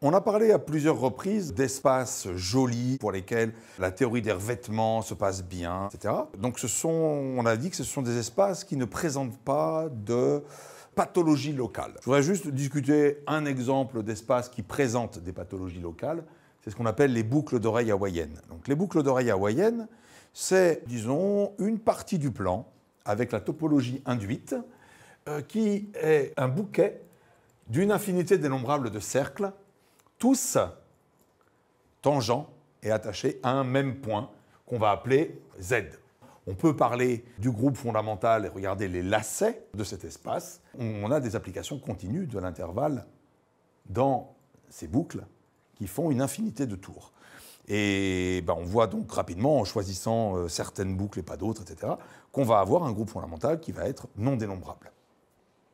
On a parlé à plusieurs reprises d'espaces jolis pour lesquels la théorie des revêtements se passe bien, etc. Donc on a dit que ce sont des espaces qui ne présentent pas de pathologie locale. Je voudrais juste discuter un exemple d'espace qui présente des pathologies locales. C'est ce qu'on appelle les boucles d'oreilles hawaïennes. Donc les boucles d'oreilles hawaïennes, c'est, disons, une partie du plan avec la topologie induite qui est un bouquet d'une infinité dénombrable de cercles, tous tangents et attachés à un même point qu'on va appeler Z. On peut parler du groupe fondamental et regarder les lacets de cet espace. On a des applications continues de l'intervalle dans ces boucles qui font une infinité de tours. Et on voit donc rapidement, en choisissant certaines boucles et pas d'autres, etc., qu'on va avoir un groupe fondamental qui va être non dénombrable.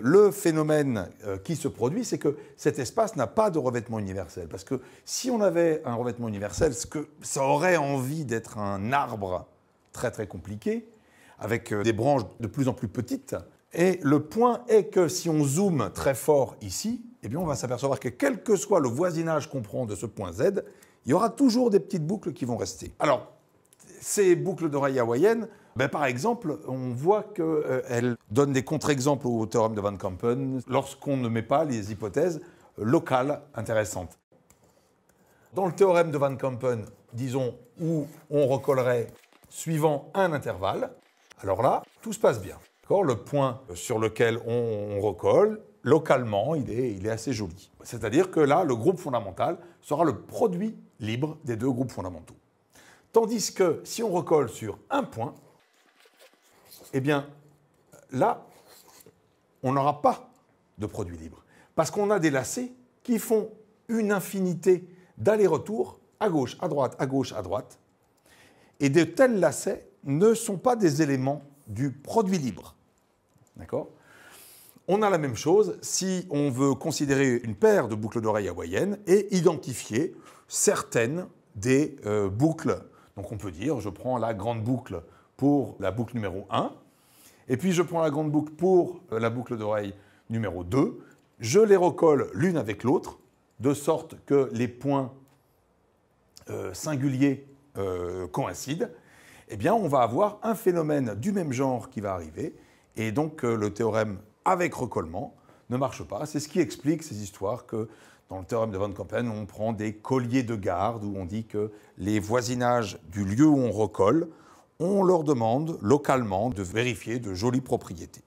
Le phénomène qui se produit, c'est que cet espace n'a pas de revêtement universel. Parce que si on avait un revêtement universel, ça aurait envie d'être un arbre très très compliqué, avec des branches de plus en plus petites. Et le point est que si on zoome très fort ici, eh bien on va s'apercevoir que quel que soit le voisinage qu'on prend de ce point Z, il y aura toujours des petites boucles qui vont rester. Alors, ces boucles d'oreilles hawaïennes, par exemple, on voit qu'elles donnent des contre-exemples au théorème de Van Kampen lorsqu'on ne met pas les hypothèses locales intéressantes. Dans le théorème de Van Kampen, disons, où on recollerait suivant un intervalle, alors là, tout se passe bien. Le point sur lequel on recolle, localement, il est assez joli. C'est-à-dire que là, le groupe fondamental sera le produit libre des deux groupes fondamentaux. Tandis que si on recolle sur un point, eh bien, là, on n'aura pas de produit libre. Parce qu'on a des lacets qui font une infinité d'allers-retours à gauche, à droite, à gauche, à droite. Et de tels lacets ne sont pas des éléments du produit libre. D'accord ? On a la même chose si on veut considérer une paire de boucles d'oreilles hawaïennes et identifier certaines des boucles. Donc on peut dire, je prends la grande boucle pour la boucle numéro 1, et puis je prends la grande boucle pour la boucle d'oreille numéro 2, je les recolle l'une avec l'autre, de sorte que les points singuliers coïncident, eh bien on va avoir un phénomène du même genre qui va arriver, et donc le théorème avec recollement ne marche pas. C'est ce qui explique ces histoires que dans le théorème de Van Kampen, on prend des colliers de garde où on dit que les voisinages du lieu où on recolle, on leur demande localement de vérifier de jolies propriétés.